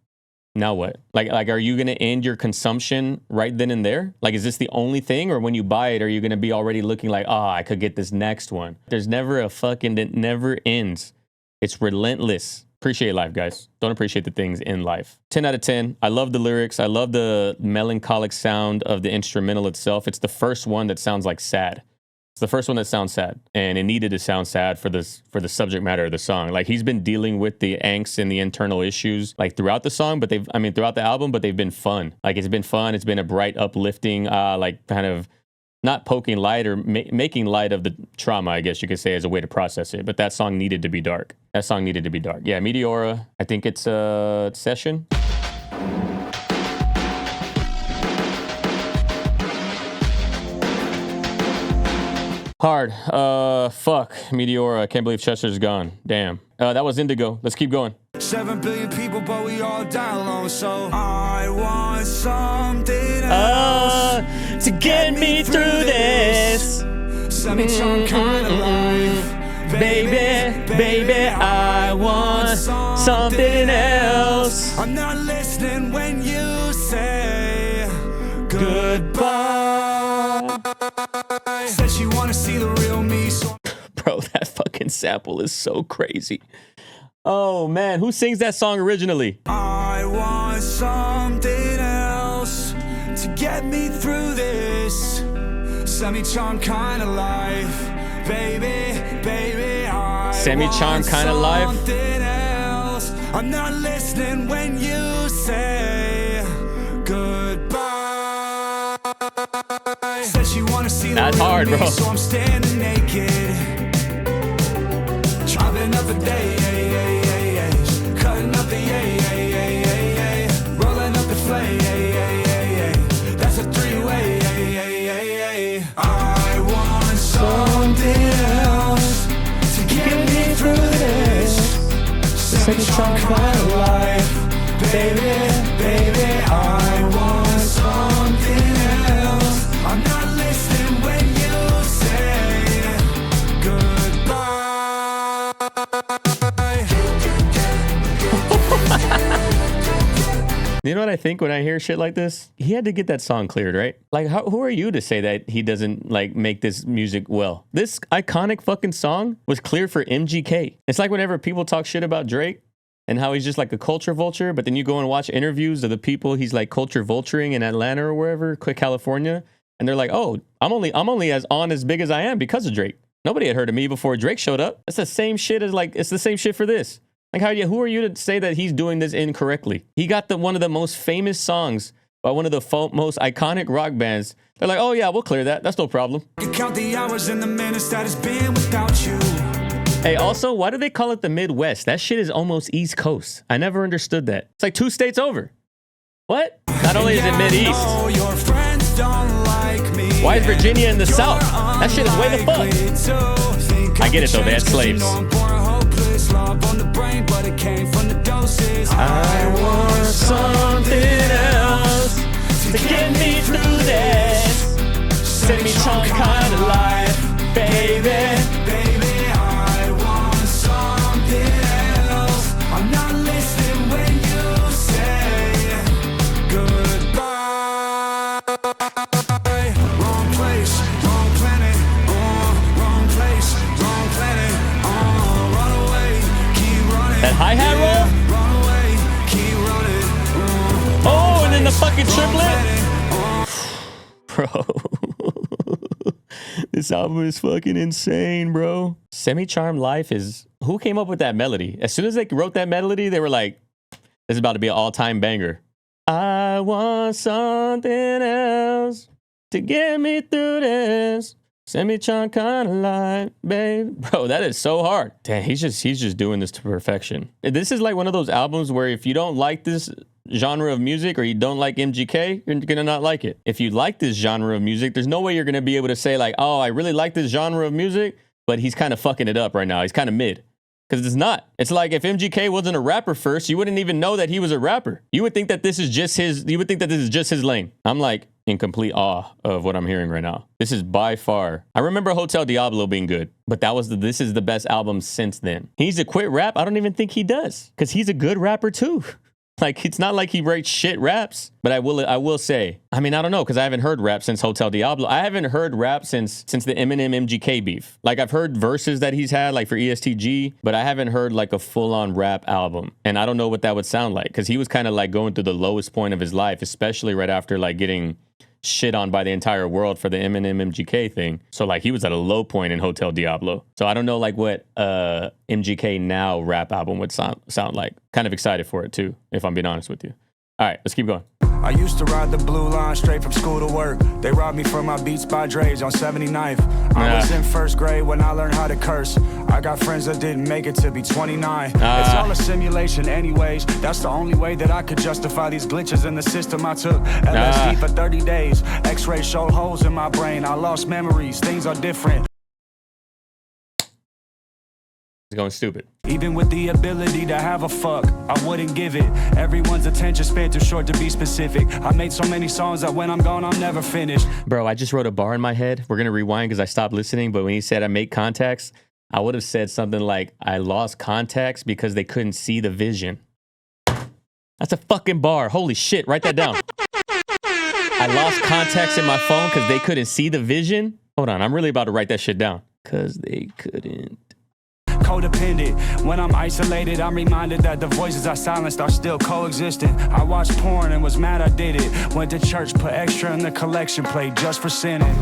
now what? Like, are you going to end your consumption right then and there? Like, is this the only thing? Or when you buy it, are you going to be already looking like, oh, I could get this next one? There's never a fucking, it never ends. It's relentless. Appreciate life, guys. Don't appreciate the things in life. 10 out of 10. I love the lyrics. I love the melancholic sound of the instrumental itself. It's the first one that sounds like sad. It's the first one that sounds sad, and it needed to sound sad for the subject matter of the song. Like, he's been dealing with the angst and the internal issues like throughout the song, but throughout the album, but they've been fun. Like, it's been fun. It's been a bright, uplifting, like kind of not poking light or making light of the trauma, I guess you could say, as a way to process it. But that song needed to be dark. That song needed to be dark. Yeah, Meteora. I think it's a Session. Hard. Fuck. Meteora. I can't believe Chester's gone. Damn. That was Indigo. Let's keep going. 7 billion people, but we all die alone. So I want something else To get me through this. Semi-charm kind of life. Baby, I want something else. I'm not listening when you say goodbye. Said she wanna see the real me, so Bro, that fucking sample is so crazy. Oh man, who sings that song originally? I want something else to get me through this semi-charm kind of life. Baby, I Semi-charm want kind of life? something else. I'm not listening when you say goodbye. Said she wanna see the That's real hard, me, bro. so I'm standing naked, chopping up the day, cutting up the rolling up the flame, that's a three-way. I want something else to get me through this semi-charm kind of life. Baby, I want something else. I'm not listening when you say goodbye. You know what I think when I hear shit like this? He had to get that song cleared, right? Like, who are you to say that he doesn't, like, make this music well? This iconic fucking song was cleared for MGK. It's like whenever people talk shit about Drake and how he's just like a culture vulture, but then you go and watch interviews of the people he's like culture vulturing in Atlanta or wherever, California, and they're like, oh, I'm only as big as I am because of Drake. Nobody had heard of me before Drake showed up. It's the same shit as like, it's the same shit for this. Like, who are you to say that he's doing this incorrectly? He got one of the most famous songs by one of the most iconic rock bands. They're like, oh yeah, we'll clear that. That's no problem. You count the hours and the minutes that it's been without you. Hey, also, why do they call it the Midwest? That shit is almost East Coast. I never understood that. It's like 2 states over. What? Not only is it Mid-East. Why is Virginia in the South? That shit is way the fuck. I get it though, they had slaves. I want something else to get me through this semi-charm kind of life, baby. I want something else. I'm not listening when you say goodbye. Wrong place, wrong planet. Wrong place, wrong planet. Run away, keep running. That hi-hat roll? Run away, keep running. Oh, and then the fucking triplet? Bro. This album is fucking insane, bro. Semi-Charmed Life is... Who came up with that melody? As soon as they wrote that melody, they were like, this is about to be an all-time banger. I want something else to get me through this. Send me Chan kind of light, babe. Bro, that is so hard. Damn, he's just doing this to perfection. This is like one of those albums where if you don't like this genre of music or you don't like MGK, you're gonna not like it. If you like this genre of music, there's no way you're gonna be able to say like, oh, I really like this genre of music, but he's kind of fucking it up right now. He's kind of mid. Because it's not. It's like if MGK wasn't a rapper first, you wouldn't even know that he was a rapper. You would think that this is just his lane. I'm like in complete awe of what I'm hearing right now. This is by far. I remember Hotel Diablo being good, but this is the best album since then. He needs to quit rap. I don't even think he does, because he's a good rapper too. Like, it's not like he writes shit raps, but I will say, I mean, I don't know, because I haven't heard rap since Hotel Diablo. I haven't heard rap since the Eminem MGK beef. Like, I've heard verses that he's had, like for ESTG, but I haven't heard like a full-on rap album. And I don't know what that would sound like, because he was kind of like going through the lowest point of his life, especially right after like getting shit on by the entire world for the Eminem MGK thing. So like he was at a low point in Hotel Diablo. So I don't know like what MGK now rap album would sound like. Kind of excited for it too, if I'm being honest with you. All right, let's keep going. I used to ride the blue line straight from school to work. They robbed me for my Beats by Dre's on 79th. I was in first grade when I learned how to curse. I got friends that didn't make it to be 29. It's all a simulation anyways. That's the only way that I could justify these glitches in the system. I took LSD for 30 days. X-rays showed holes in my brain. I lost memories. Things are different. Going stupid. Even with the ability to have a fuck, I wouldn't give it. Everyone's attention span too short to be specific. I made so many songs that when I'm gone, I'm never finished. Bro, I just wrote a bar in my head. We're gonna rewind because I stopped listening, but when he said I make contacts, I would have said something like, I lost contacts because they couldn't see the vision. That's a fucking bar. Holy shit, write that down. I lost contacts in my phone because they couldn't see the vision. Hold on, I'm really about to write that shit down. Because they couldn't. Codependent. When I'm isolated, I'm reminded that the voices I silenced are still coexistent. I watched porn and was mad I did it. Went to church, put extra in the collection plate just for sinning.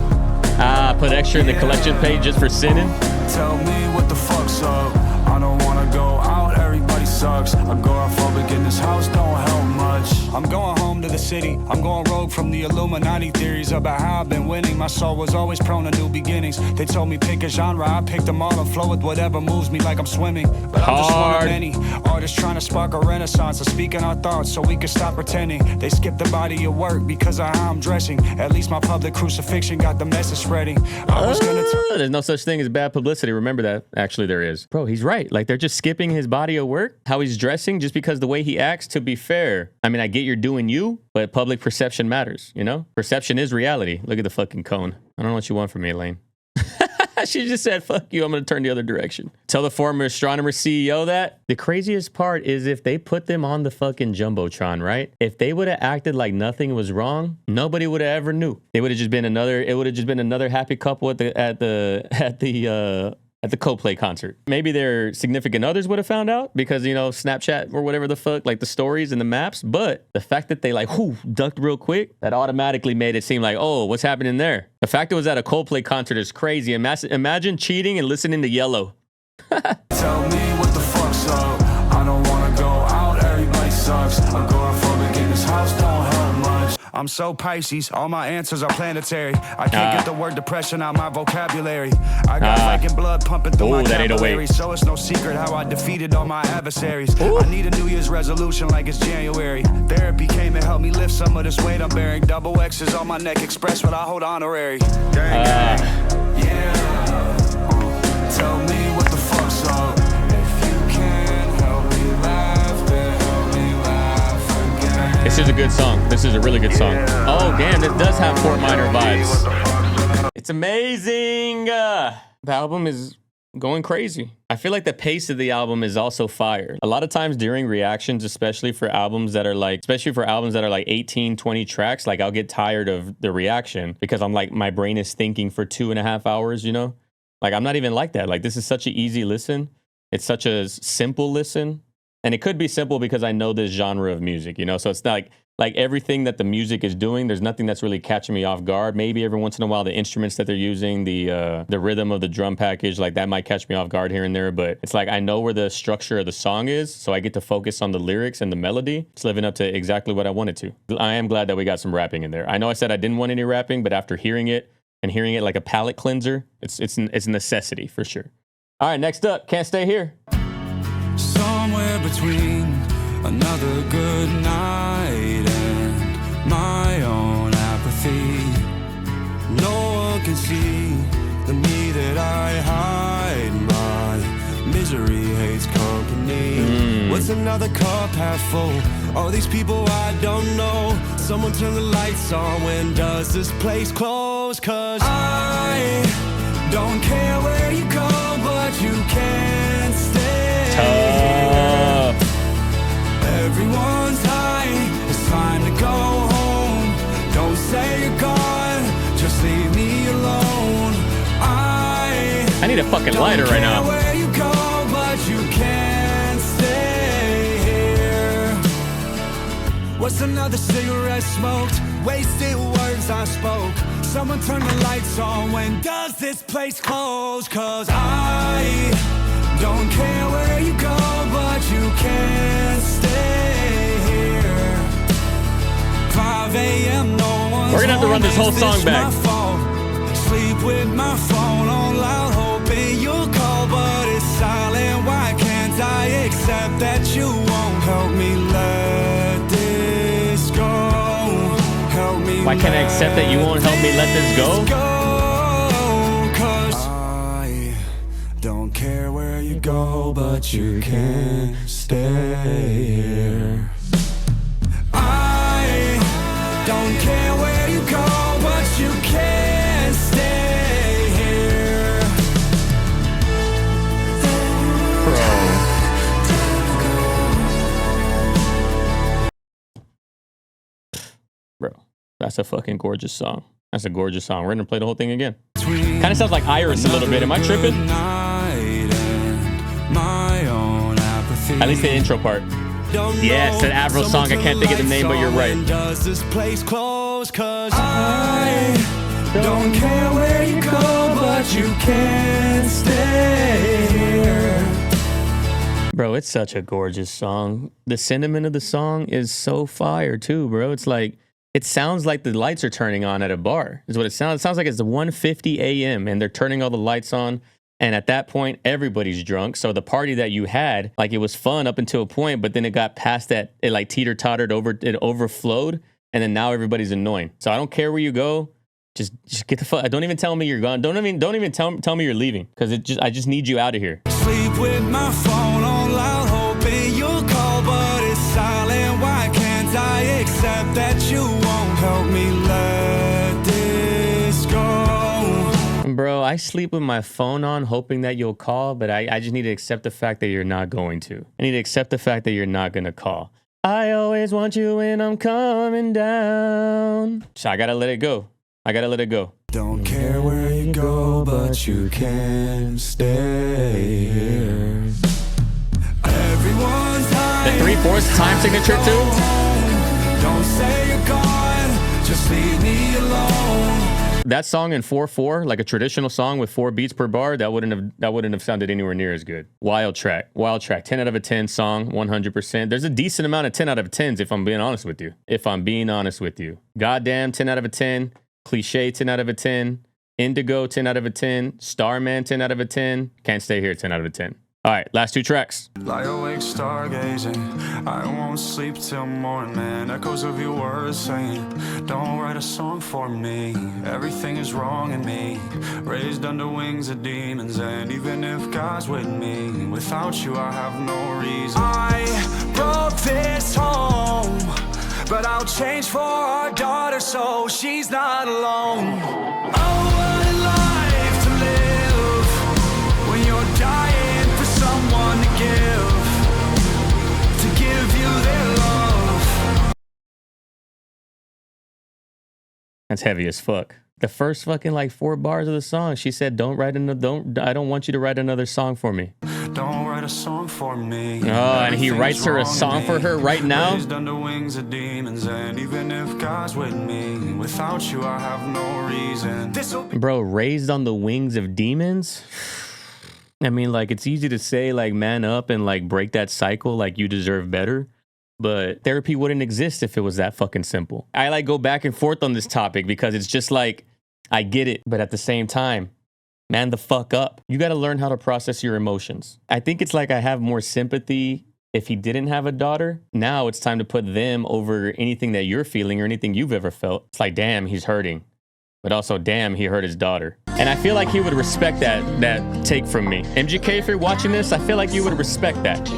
Put extra in the collection plate just for sinning? Tell me what the fuck's up. I don't wanna go out, everybody sucks. Agoraphobic in this house, don't help much. I'm going home to the city. I'm going rogue from the Illuminati theories about how I've been winning. My soul was always prone to new beginnings. They told me pick a genre, I picked them all and flow with whatever moves me like I'm swimming. But I'm just one of many artists trying to spark a renaissance of speaking our thoughts so we can stop pretending. They skip the body of work because of how I'm dressing. At least my public crucifixion got the message spreading. I was gonna there's no such thing as bad publicity. Remember that. Actually, there is. Bro, he's right. Like, they're just skipping his body of work, how he's dressing, just because the way he acts. To be fair, I mean, I get you're doing you, but public perception matters, you know? Perception is reality. Look at the fucking cone. I don't know what you want from me, Elaine. She just said, fuck you, I'm going to turn the other direction. Tell the former astronomer CEO that. The craziest part is if they put them on the fucking Jumbotron, right? If they would have acted like nothing was wrong, nobody would have ever knew. They would have just been another happy couple at the Coldplay concert. Maybe their significant others would have found out because, you know, Snapchat or whatever the fuck, like the stories and the maps. But the fact that they like, ducked real quick, that automatically made it seem like, oh, what's happening there? The fact it was at a Coldplay concert is crazy. Imagine cheating and listening to Yellow. Tell me what the fuck's up. I don't wanna go out, everybody sucks. Agoraphobic in this house, don't help much. I'm so Pisces, all my answers are planetary. I can't get the word depression out my vocabulary. I got fucking blood pumping through my capillaries, so it's no secret how I defeated all my adversaries. I need a New Year's resolution like it's January. Therapy came and helped me lift some of this weight I'm bearing. Double X's on my neck, express what I hold honorary. Yeah. Tell me what the fuck's up. If you can help me laugh, then help me laugh again. This is a good song. This is a really good song. Oh, damn, this does have Fort Minor vibes. It's amazing. The album is going crazy. I feel like the pace of the album is also fire. A lot of times during reactions, especially for albums that are like 18, 20 tracks, like I'll get tired of the reaction because I'm like, my brain is thinking for 2.5 hours, you know? Like, I'm not even like that. Like, this is such an easy listen. It's such a simple listen. And it could be simple because I know this genre of music, you know? So it's not like like everything that the music is doing, there's nothing that's really catching me off guard. Maybe every once in a while, the instruments that they're using, the rhythm of the drum package, like that might catch me off guard here and there. But it's like I know where the structure of the song is, so I get to focus on the lyrics and the melody. It's living up to exactly what I wanted to. I am glad that we got some rapping in there. I know I said I didn't want any rapping, but after hearing it and hearing it like a palate cleanser, it's a necessity for sure. All right, next up, Can't Stay Here. Somewhere between another good night and my own apathy, no one can see the me that I hide. My misery hates company. What's another cup half full? All these people I don't know. Someone turn the lights on. When does this place close? 'Cause I don't care where you go, but you can't stay here. Everyone's high, it's time to go home. Don't say you're gone, just leave me alone. I need a fucking lighter right now. Where you go, but you can't stay here. What's another cigarette smoked? Wasted words I spoke. Someone turn the lights on. When does this place close? 'Cause I don't care where you go, but you can't stay here. 5 a.m. no one's We're gonna have to run this whole song back. Sleep with my phone on loud, hoping you'll call, but it's silent. Why can't I accept that you won't help me let this go? Help me. Why can't I accept that you won't help me let this go? 'Cause I don't care where you go, but you can't stay here. I don't care where you go, but you can't stay here. Bro, that's a fucking gorgeous song. That's a gorgeous song. We're gonna play the whole thing again. Kind of sounds like Iris a little bit. Am I tripping? At least the intro part. Yes, an Avril song. I can't think of the name, but you're right. Does this place close? 'Cause I don't care where you go, but you can't stay here. Bro, it's such a gorgeous song. The sentiment of the song is so fire too, bro. It's like, it sounds like the lights are turning on at a bar, is what it sounds. It sounds like it's 1:50 a.m. and they're turning all the lights on. And at that point, everybody's drunk. So the party that you had, like, it was fun up until a point, but then it got past that, it like teeter-tottered over, it overflowed, and then now everybody's annoying. So I don't care where you go. Just get the fuck. Don't even tell me you're gone. Don't even tell me you're leaving, because I just need you out of here. Sleep with my phone on loud, hoping you'll call, but it's silent. Why can't I accept that you won't help me let this go? Bro, I sleep with my phone on, hoping that you'll call, but I just need to accept the fact that you're not going to. I need to accept the fact that you're not going to call. I always want you when I'm coming down. So I gotta let it go. I gotta let it go. Don't care where you go, but you can't stay here. Everyone's high. The 3/4 time signature too. Don't say you're gone, just leave me alone. That song in 4/4, like a traditional song with 4 beats per bar, that wouldn't have sounded anywhere near as good. Wild track, 10 out of a 10 song, 100%. There's a decent amount of 10 out of 10s if I'm being honest with you. Goddamn, 10 out of a 10. Cliche, 10 out of a 10. Indigo, 10 out of a 10. Starman, 10 out of a 10. Can't Stay Here, 10 out of a 10. All right, last 2 tracks. Lie awake stargazing, I won't sleep till morning. Echoes of your words saying, don't write a song for me. Everything is wrong in me, raised under wings of demons. And even if God's with me, without you I have no reason. I broke this home, but I'll change for our daughter so she's not alone. Oh, what a life to live when you're dying for someone to give you their love. That's heavy as fuck. The first fucking like 4 bars of the song, she said, I don't want you to write another song for me. Don't write write a song for me. Oh, and he writes her a song for her right now? Raised under wings of demons, and even if God's with me, without you I have no reason. Bro, raised on the wings of demons? I mean, like, it's easy to say, like, man up and, like, break that cycle, like, you deserve better. But therapy wouldn't exist if it was that fucking simple. I, like, go back and forth on this topic because it's just like, I get it, but at the same time, man the fuck up. You got to learn how to process your emotions. I think it's like I have more sympathy if he didn't have a daughter. Now it's time to put them over anything that you're feeling or anything you've ever felt. It's like, damn, he's hurting. But also, damn, he hurt his daughter. And I feel like he would respect that take from me. MGK, if you're watching this, I feel like you would respect that.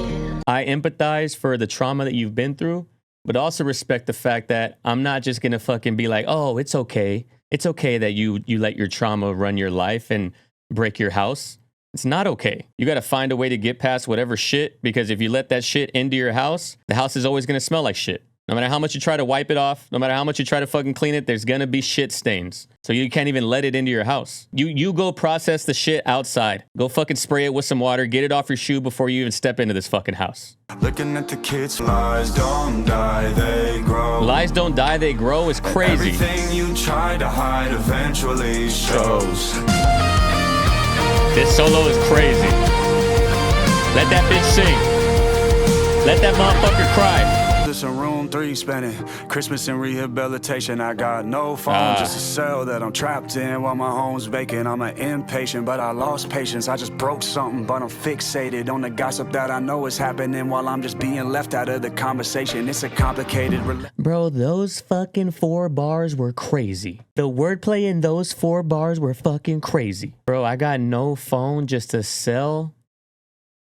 I empathize for the trauma that you've been through, but also respect the fact that I'm not just going to fucking be like, oh, it's okay. It's okay that you let your trauma run your life and break your house. It's not okay. You got to find a way to get past whatever shit, because if you let that shit into your house, the house is always going to smell like shit. No matter how much you try to wipe it off, no matter how much you try to fucking clean it, there's going to be shit stains. So you can't even let it into your house. You go process the shit outside. Go fucking spray it with some water. Get it off your shoe before you even step into this fucking house. Looking at the kids, lies don't die, they grow. Lies don't die, they grow is crazy. Everything you try to hide eventually shows. This solo is crazy. Let that bitch sing. Let that motherfucker cry. This in room 3 spending Christmas in rehabilitation. I got no phone, just a cell that I'm trapped in while my home's vacant. I'm an impatient, but I lost patience. I just broke something, but I'm fixated on the gossip that I know is happening while I'm just being left out of the conversation. It's a complicated Bro, those fucking 4 bars were crazy. The wordplay in those 4 bars were fucking crazy. Bro, I got no phone, just a cell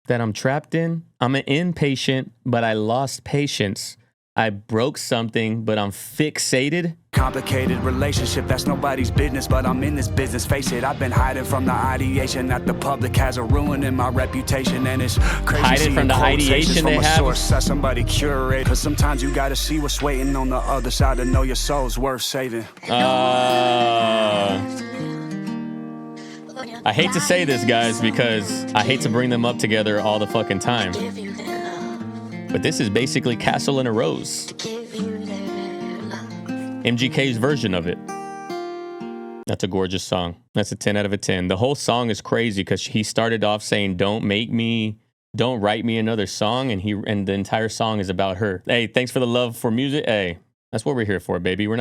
that I'm trapped in. I'm an impatient, but I lost patience. I broke something, but I'm fixated. Complicated relationship, that's nobody's business, but I'm in this business. Face it, I've been hiding from the ideation that the public has a ruin in my reputation, and it's crazy. Hiding from the ideation they have. Source that somebody curate, cause sometimes you gotta see what's waiting on the other side to know your soul's worth saving. I hate to say this, guys, because I hate to bring them up together all the fucking time. But this is basically Castle in a Rose. MGK's version of it. That's a gorgeous song. That's a 10 out of a 10. The whole song is crazy because he started off saying, don't write me another song. And the entire song is about her. Hey, thanks for the love for music. Hey, that's what we're here for, baby. We're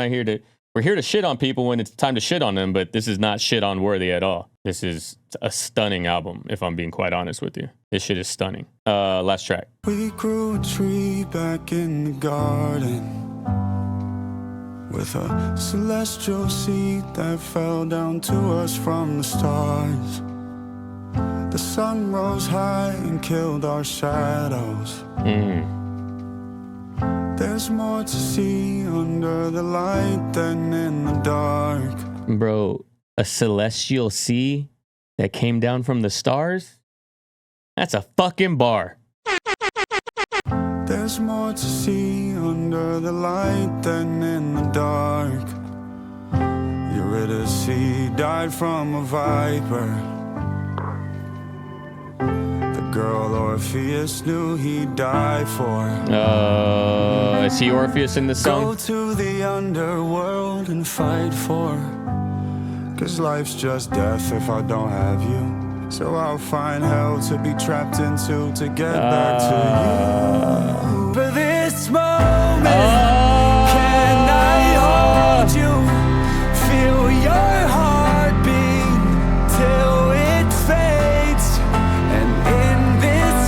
here to shit on people when it's time to shit on them, but this is not shit on worthy at all. This is a stunning album, if I'm being quite honest with you. This shit is stunning. Last track. We grew a tree back in the garden with a celestial seed that fell down to us from the stars. The sun rose high and killed our shadows. There's more to see under the light than in the dark. Bro, a celestial sea that came down from the stars? That's a fucking bar. There's more to see under the light than in the dark. Eurydice died from a viper. Girl Orpheus knew he'd die for. Is he Orpheus in the song? Go to the underworld and fight for. Cause life's just death if I don't have you. So I'll find hell to be trapped into to get back to you. For this moment, can I hold you? Feel your heartbeat till it fades.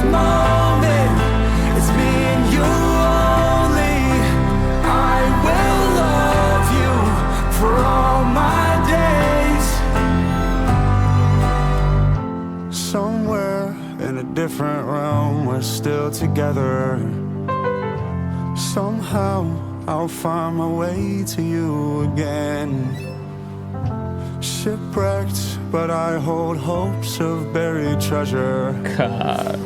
Moment, it's me and you only. I will love you for all my days. Somewhere in a different realm, we're still together. Somehow I'll find my way to you again. Shipwrecked, but I hold hopes of buried treasure. God.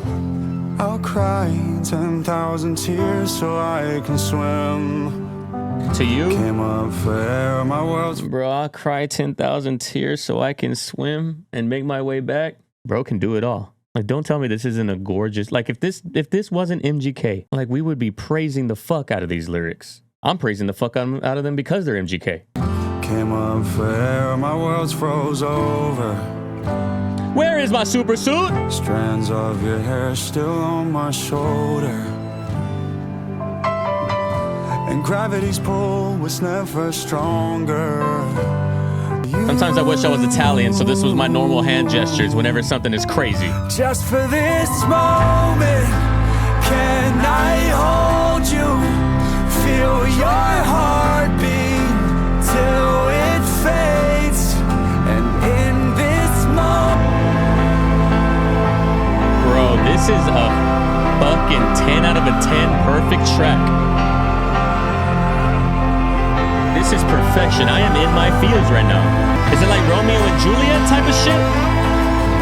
I'll cry 10,000 tears so I can swim. To you? Came up for air, my world's... Bro, I'll cry 10,000 tears so I can swim and make my way back. Bro can do it all. Like, don't tell me this isn't a gorgeous, like if this wasn't MGK, like we would be praising the fuck out of these lyrics. I'm praising the fuck out of them because they're MGK. Came up for air, my world's froze over. Where is my super suit? Strands of your hair still on my shoulder. And gravity's pull was never stronger. Sometimes I wish I was Italian, so this was my normal hand gestures whenever something is crazy. Just for this moment, can I hold you? Feel your heartbeat till it fades. And in this moment, Bro, this is a fucking 10 out of a 10 perfect track. This is perfection. I am in my feels right now. Is it like Romeo and Juliet type of shit?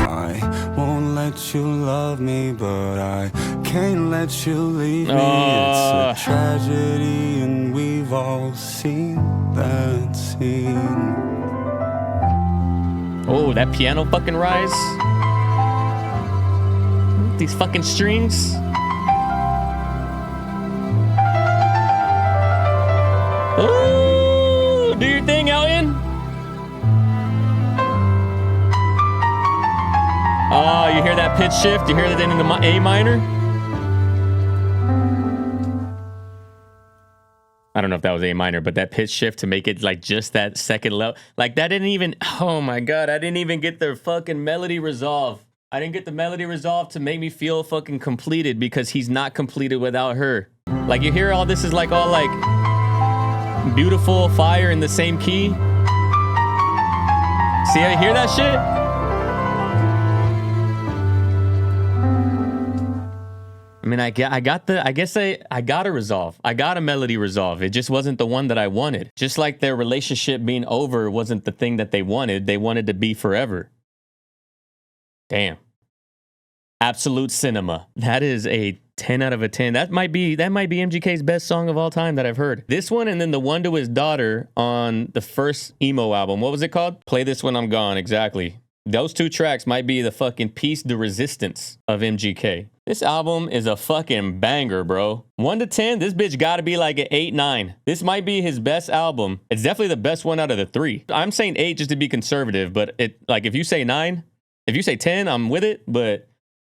I won't let you love me, but I can't let you leave me. It's a tragedy, and we've all seen that scene. Oh, that piano fucking rise. These fucking strings. Ooh, do your thing, Alien. Oh, you hear that pitch shift? You hear that in the A minor? I don't know if that was A minor, but that pitch shift to make it like just that second level. Like that didn't even, oh my God, I didn't even get the fucking melody resolve. I didn't get the melody resolved to make me feel fucking completed because he's not completed without her. Like you hear all this is like all like beautiful fire in the same key. See how you hear that shit? I mean, I got a resolve. I got a melody resolve. It just wasn't the one that I wanted. Just like their relationship being over wasn't the thing that they wanted. They wanted to be forever. Damn. Absolute cinema. That is a 10 out of a 10. That might be MGK's best song of all time that I've heard. This one and then the one to his daughter on the first emo album. What was it called? Play This When I'm Gone. Exactly. Those two tracks might be the fucking piece de resistance of MGK. This album is a fucking banger, bro. 1 to 10, this bitch gotta be like an 8, 9. This might be his best album. It's definitely the best one out of the 3. I'm saying 8 just to be conservative, but it like if you say 9, if you say 10, I'm with it, but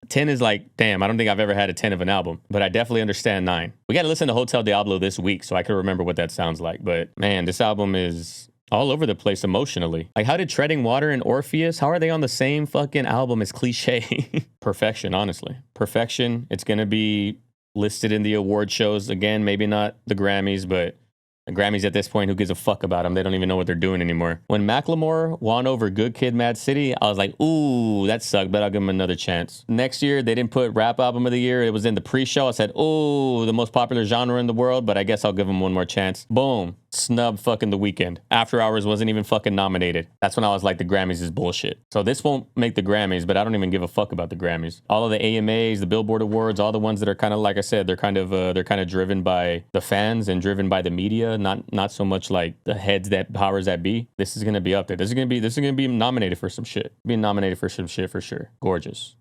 10 is like, damn, I don't think I've ever had a 10 of an album, but I definitely understand 9. We got to listen to Hotel Diablo this week so I can remember what that sounds like. But man, this album is all over the place emotionally. Like, how did Treading Water and Orpheus, how are they on the same fucking album as Cliche? Perfection, honestly. Perfection. It's going to be listed in the award shows again, maybe not the Grammys, but the Grammys at this point, who gives a fuck about them? They don't even know what they're doing anymore. When Macklemore won over Good Kid, Mad City, I was like, ooh, that sucked, but I'll give him another chance. Next year, they didn't put Rap Album of the Year. It was in the pre-show. I said, ooh, the most popular genre in the world, but I guess I'll give him one more chance. Boom. Snub fucking The Weeknd. After Hours wasn't even fucking nominated. That's when I was like, the Grammys is bullshit. So this won't make the Grammys, but I don't even give a fuck about the Grammys. All of the AMAs, the Billboard Awards, all the ones that are kind of, like I said, they're kind of driven by the fans and driven by the media, not so much like the heads that powers that be. This is gonna be up there. This is gonna be nominated for some shit. Being nominated for some shit for sure. Gorgeous.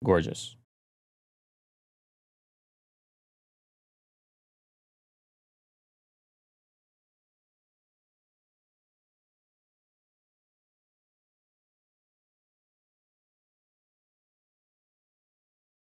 Gorgeous.